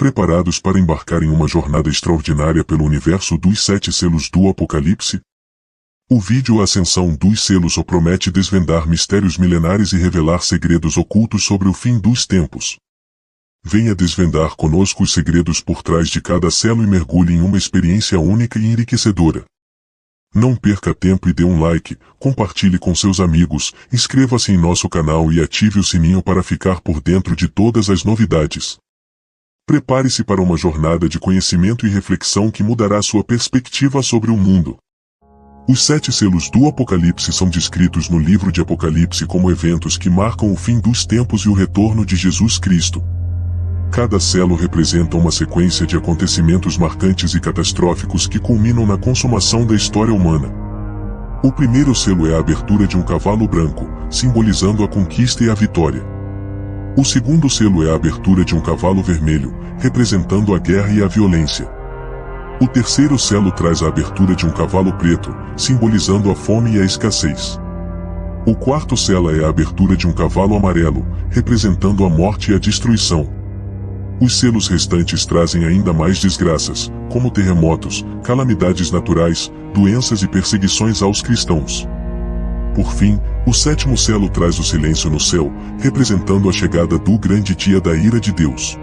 Preparados para embarcar em uma jornada extraordinária pelo universo dos 7 selos do Apocalipse? O vídeo Ascensão dos Selos promete desvendar mistérios milenares e revelar segredos ocultos sobre o fim dos tempos. Venha desvendar conosco os segredos por trás de cada selo e mergulhe em uma experiência única e enriquecedora. Não perca tempo e dê um like, compartilhe com seus amigos, inscreva-se em nosso canal e ative o sininho para ficar por dentro de todas as novidades. Prepare-se para uma jornada de conhecimento e reflexão que mudará sua perspectiva sobre o mundo. Os 7 selos do Apocalipse são descritos no livro de Apocalipse como eventos que marcam o fim dos tempos e o retorno de Jesus Cristo. Cada selo representa uma sequência de acontecimentos marcantes e catastróficos que culminam na consumação da história humana. O primeiro selo é a abertura de um cavalo branco, simbolizando a conquista e a vitória. O segundo selo é a abertura de um cavalo vermelho, representando a guerra e a violência. O terceiro selo traz a abertura de um cavalo preto, simbolizando a fome e a escassez. O quarto selo é a abertura de um cavalo amarelo, representando a morte e a destruição. Os selos restantes trazem ainda mais desgraças, como terremotos, calamidades naturais, doenças e perseguições aos cristãos. Por fim, o sétimo selo traz o silêncio no céu, representando a chegada do grande dia da ira de Deus.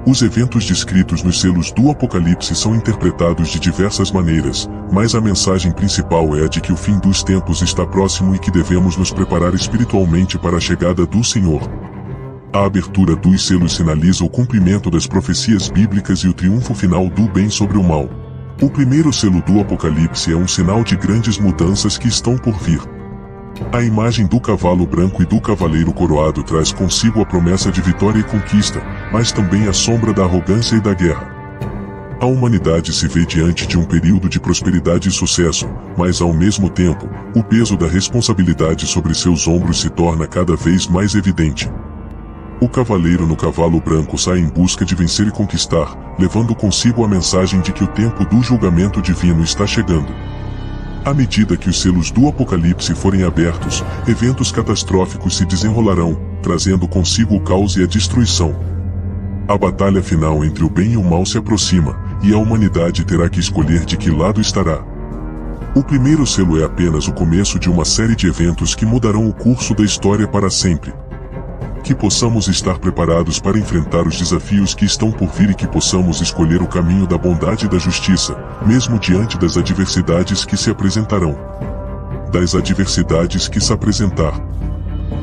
Os eventos descritos nos selos do Apocalipse são interpretados de diversas maneiras, mas a mensagem principal é a de que o fim dos tempos está próximo e que devemos nos preparar espiritualmente para a chegada do Senhor. A abertura dos selos sinaliza o cumprimento das profecias bíblicas e o triunfo final do bem sobre o mal. O primeiro selo do Apocalipse é um sinal de grandes mudanças que estão por vir. A imagem do cavalo branco e do cavaleiro coroado traz consigo a promessa de vitória e conquista, mas também a sombra da arrogância e da guerra. A humanidade se vê diante de um período de prosperidade e sucesso, mas ao mesmo tempo, o peso da responsabilidade sobre seus ombros se torna cada vez mais evidente. O cavaleiro no cavalo branco sai em busca de vencer e conquistar, levando consigo a mensagem de que o tempo do julgamento divino está chegando. À medida que os selos do Apocalipse forem abertos, eventos catastróficos se desenrolarão, trazendo consigo o caos e a destruição. A batalha final entre o bem e o mal se aproxima, e a humanidade terá que escolher de que lado estará. O primeiro selo é apenas o começo de uma série de eventos que mudarão o curso da história para sempre. Que possamos estar preparados para enfrentar os desafios que estão por vir e que possamos escolher o caminho da bondade e da justiça, mesmo diante das adversidades que se apresentarão. Das adversidades que se apresentar.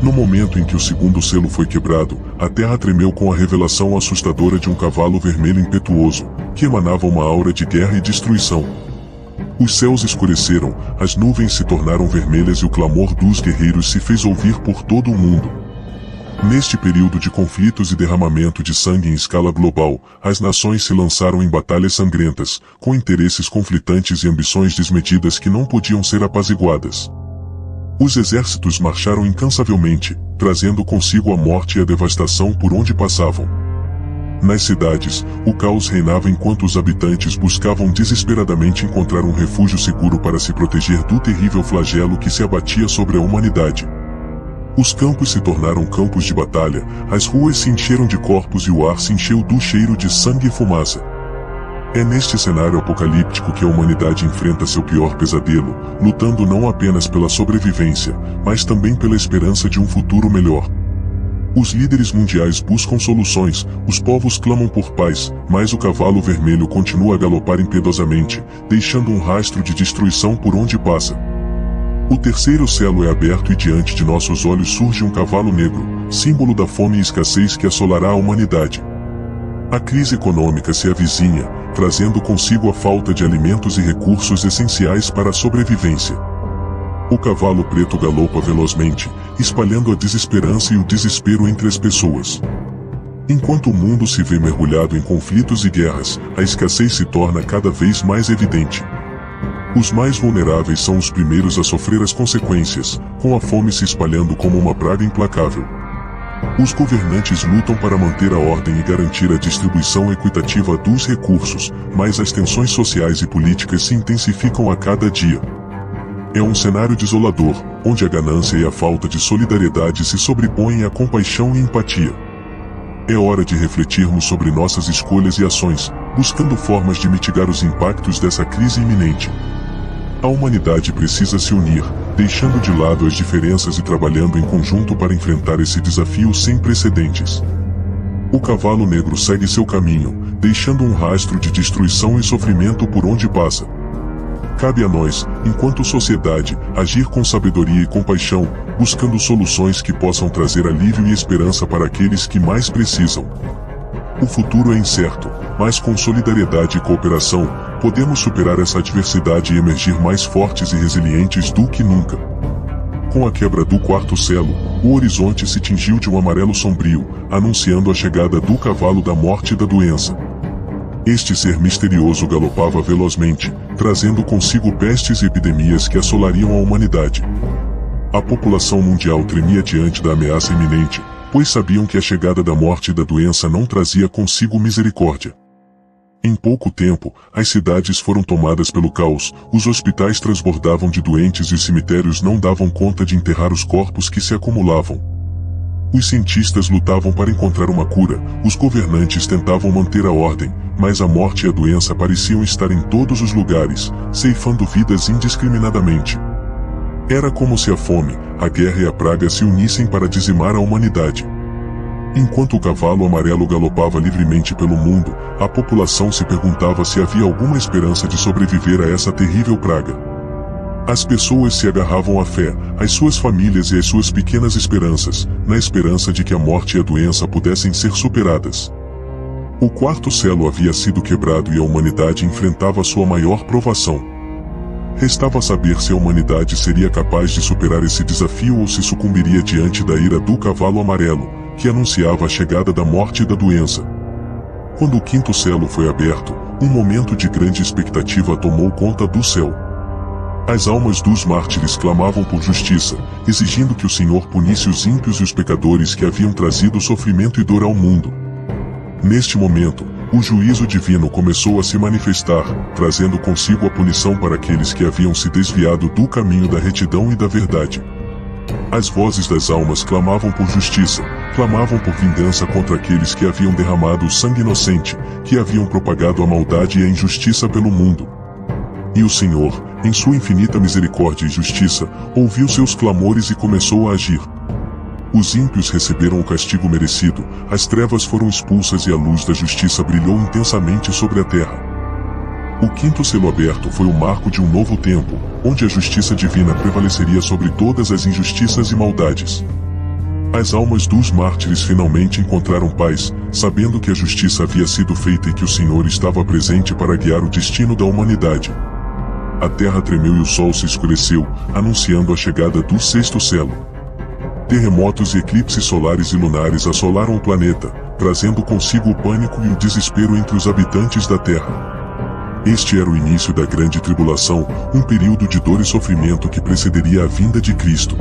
No momento em que o segundo selo foi quebrado, a terra tremeu com a revelação assustadora de um cavalo vermelho impetuoso, que emanava uma aura de guerra e destruição. Os céus escureceram, as nuvens se tornaram vermelhas e o clamor dos guerreiros se fez ouvir por todo o mundo. Neste período de conflitos e derramamento de sangue em escala global, as nações se lançaram em batalhas sangrentas, com interesses conflitantes e ambições desmedidas que não podiam ser apaziguadas. Os exércitos marcharam incansavelmente, trazendo consigo a morte e a devastação por onde passavam. Nas cidades, o caos reinava enquanto os habitantes buscavam desesperadamente encontrar um refúgio seguro para se proteger do terrível flagelo que se abatia sobre a humanidade. Os campos se tornaram campos de batalha, as ruas se encheram de corpos e o ar se encheu do cheiro de sangue e fumaça. É neste cenário apocalíptico que a humanidade enfrenta seu pior pesadelo, lutando não apenas pela sobrevivência, mas também pela esperança de um futuro melhor. Os líderes mundiais buscam soluções, os povos clamam por paz, mas o cavalo vermelho continua a galopar impiedosamente, deixando um rastro de destruição por onde passa. O terceiro selo é aberto e diante de nossos olhos surge um cavalo negro, símbolo da fome e escassez que assolará a humanidade. A crise econômica se avizinha, trazendo consigo a falta de alimentos e recursos essenciais para a sobrevivência. O cavalo preto galopa velozmente, espalhando a desesperança e o desespero entre as pessoas. Enquanto o mundo se vê mergulhado em conflitos e guerras, a escassez se torna cada vez mais evidente. Os mais vulneráveis são os primeiros a sofrer as consequências, com a fome se espalhando como uma praga implacável. Os governantes lutam para manter a ordem e garantir a distribuição equitativa dos recursos, mas as tensões sociais e políticas se intensificam a cada dia. É um cenário desolador, onde a ganância e a falta de solidariedade se sobrepõem à compaixão e empatia. É hora de refletirmos sobre nossas escolhas e ações, buscando formas de mitigar os impactos dessa crise iminente. A humanidade precisa se unir, deixando de lado as diferenças e trabalhando em conjunto para enfrentar esse desafio sem precedentes. O cavalo negro segue seu caminho, deixando um rastro de destruição e sofrimento por onde passa. Cabe a nós, enquanto sociedade, agir com sabedoria e compaixão, buscando soluções que possam trazer alívio e esperança para aqueles que mais precisam. O futuro é incerto, mas com solidariedade e cooperação, podemos superar essa adversidade e emergir mais fortes e resilientes do que nunca. Com a quebra do quarto selo, o horizonte se tingiu de um amarelo sombrio, anunciando a chegada do cavalo da morte e da doença. Este ser misterioso galopava velozmente, trazendo consigo pestes e epidemias que assolariam a humanidade. A população mundial tremia diante da ameaça iminente, pois sabiam que a chegada da morte e da doença não trazia consigo misericórdia. Em pouco tempo, as cidades foram tomadas pelo caos, os hospitais transbordavam de doentes e os cemitérios não davam conta de enterrar os corpos que se acumulavam. Os cientistas lutavam para encontrar uma cura, os governantes tentavam manter a ordem, mas a morte e a doença pareciam estar em todos os lugares, ceifando vidas indiscriminadamente. Era como se a fome, a guerra e a praga se unissem para dizimar a humanidade. Enquanto o cavalo amarelo galopava livremente pelo mundo, a população se perguntava se havia alguma esperança de sobreviver a essa terrível praga. As pessoas se agarravam à fé, às suas famílias e às suas pequenas esperanças, na esperança de que a morte e a doença pudessem ser superadas. O quarto selo havia sido quebrado e a humanidade enfrentava sua maior provação. Restava saber se a humanidade seria capaz de superar esse desafio ou se sucumbiria diante da ira do cavalo amarelo, que anunciava a chegada da morte e da doença. Quando o quinto selo foi aberto, um momento de grande expectativa tomou conta do céu. As almas dos mártires clamavam por justiça, exigindo que o Senhor punisse os ímpios e os pecadores que haviam trazido sofrimento e dor ao mundo. Neste momento, o juízo divino começou a se manifestar, trazendo consigo a punição para aqueles que haviam se desviado do caminho da retidão e da verdade. As vozes das almas clamavam por justiça, clamavam por vingança contra aqueles que haviam derramado o sangue inocente, que haviam propagado a maldade e a injustiça pelo mundo. E o Senhor, em sua infinita misericórdia e justiça, ouviu seus clamores e começou a agir. Os ímpios receberam o castigo merecido, as trevas foram expulsas e a luz da justiça brilhou intensamente sobre a terra. O quinto selo aberto foi o marco de um novo tempo, onde a justiça divina prevaleceria sobre todas as injustiças e maldades. As almas dos mártires finalmente encontraram paz, sabendo que a justiça havia sido feita e que o Senhor estava presente para guiar o destino da humanidade. A terra tremeu e o sol se escureceu, anunciando a chegada do sexto selo. Terremotos e eclipses solares e lunares assolaram o planeta, trazendo consigo o pânico e o desespero entre os habitantes da Terra. Este era o início da grande tribulação, um período de dor e sofrimento que precederia a vinda de Cristo.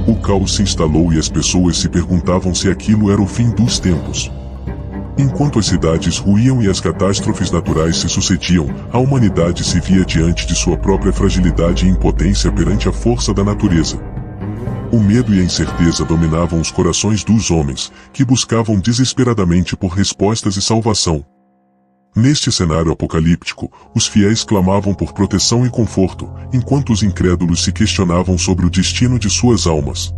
O caos se instalou e as pessoas se perguntavam se aquilo era o fim dos tempos. Enquanto as cidades ruíam e as catástrofes naturais se sucediam, a humanidade se via diante de sua própria fragilidade e impotência perante a força da natureza. O medo e a incerteza dominavam os corações dos homens, que buscavam desesperadamente por respostas e salvação. Neste cenário apocalíptico, os fiéis clamavam por proteção e conforto, enquanto os incrédulos se questionavam sobre o destino de suas almas.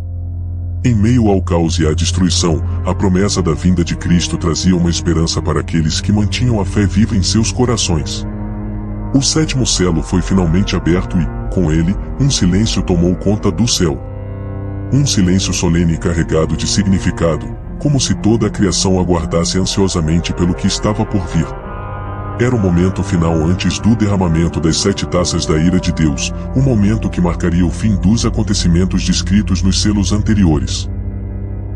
Em meio ao caos e à destruição, a promessa da vinda de Cristo trazia uma esperança para aqueles que mantinham a fé viva em seus corações. O sétimo selo foi finalmente aberto e, com ele, um silêncio tomou conta do céu. Um silêncio solene e carregado de significado, como se toda a criação aguardasse ansiosamente pelo que estava por vir. Era o momento final antes do derramamento das 7 taças da ira de Deus, o momento que marcaria o fim dos acontecimentos descritos nos selos anteriores.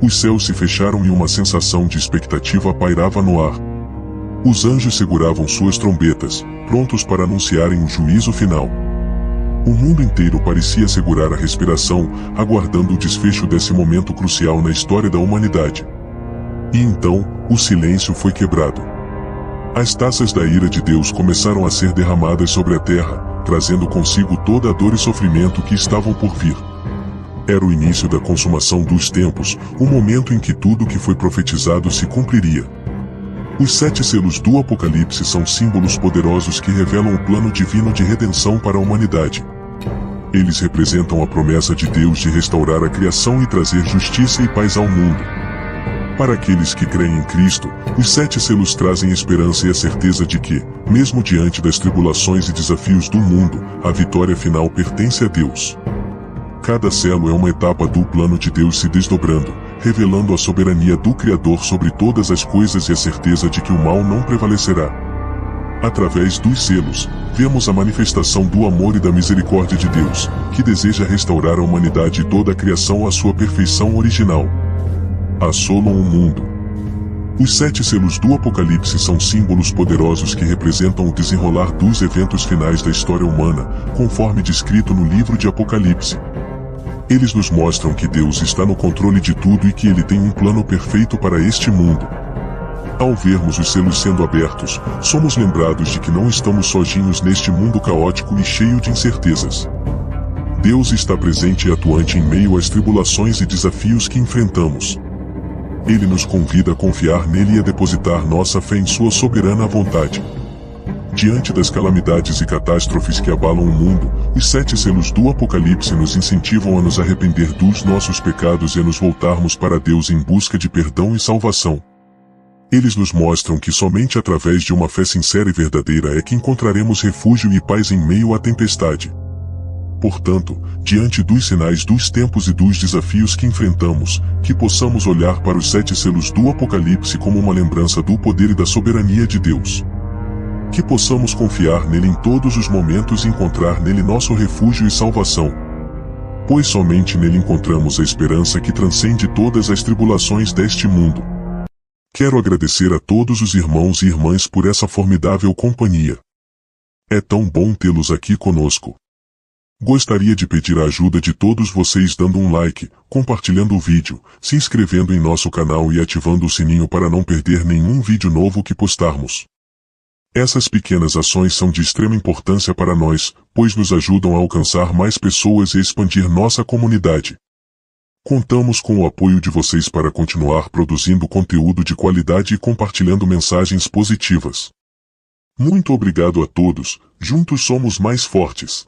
Os céus se fecharam e uma sensação de expectativa pairava no ar. Os anjos seguravam suas trombetas, prontos para anunciarem o juízo final. O mundo inteiro parecia segurar a respiração, aguardando o desfecho desse momento crucial na história da humanidade. E então, o silêncio foi quebrado. As taças da ira de Deus começaram a ser derramadas sobre a terra, trazendo consigo toda a dor e sofrimento que estavam por vir. Era o início da consumação dos tempos, o momento em que tudo o que foi profetizado se cumpriria. Os 7 selos do Apocalipse são símbolos poderosos que revelam o plano divino de redenção para a humanidade. Eles representam a promessa de Deus de restaurar a criação e trazer justiça e paz ao mundo. Para aqueles que creem em Cristo, os 7 selos trazem esperança e a certeza de que, mesmo diante das tribulações e desafios do mundo, a vitória final pertence a Deus. Cada selo é uma etapa do plano de Deus se desdobrando, revelando a soberania do Criador sobre todas as coisas e a certeza de que o mal não prevalecerá. Através dos selos, vemos a manifestação do amor e da misericórdia de Deus, que deseja restaurar a humanidade e toda a criação à sua perfeição original. Assolam o mundo. Os 7 selos do Apocalipse são símbolos poderosos que representam o desenrolar dos eventos finais da história humana, conforme descrito no livro de Apocalipse. Eles nos mostram que Deus está no controle de tudo e que Ele tem um plano perfeito para este mundo. Ao vermos os selos sendo abertos, somos lembrados de que não estamos sozinhos neste mundo caótico e cheio de incertezas. Deus está presente e atuante em meio às tribulações e desafios que enfrentamos. Ele nos convida a confiar nele e a depositar nossa fé em sua soberana vontade. Diante das calamidades e catástrofes que abalam o mundo, os 7 selos do Apocalipse nos incentivam a nos arrepender dos nossos pecados e a nos voltarmos para Deus em busca de perdão e salvação. Eles nos mostram que somente através de uma fé sincera e verdadeira é que encontraremos refúgio e paz em meio à tempestade. Portanto, diante dos sinais dos tempos e dos desafios que enfrentamos, que possamos olhar para os 7 selos do Apocalipse como uma lembrança do poder e da soberania de Deus. Que possamos confiar nele em todos os momentos e encontrar nele nosso refúgio e salvação. Pois somente nele encontramos a esperança que transcende todas as tribulações deste mundo. Quero agradecer a todos os irmãos e irmãs por essa formidável companhia. É tão bom tê-los aqui conosco. Gostaria de pedir a ajuda de todos vocês dando um like, compartilhando o vídeo, se inscrevendo em nosso canal e ativando o sininho para não perder nenhum vídeo novo que postarmos. Essas pequenas ações são de extrema importância para nós, pois nos ajudam a alcançar mais pessoas e expandir nossa comunidade. Contamos com o apoio de vocês para continuar produzindo conteúdo de qualidade e compartilhando mensagens positivas. Muito obrigado a todos, juntos somos mais fortes.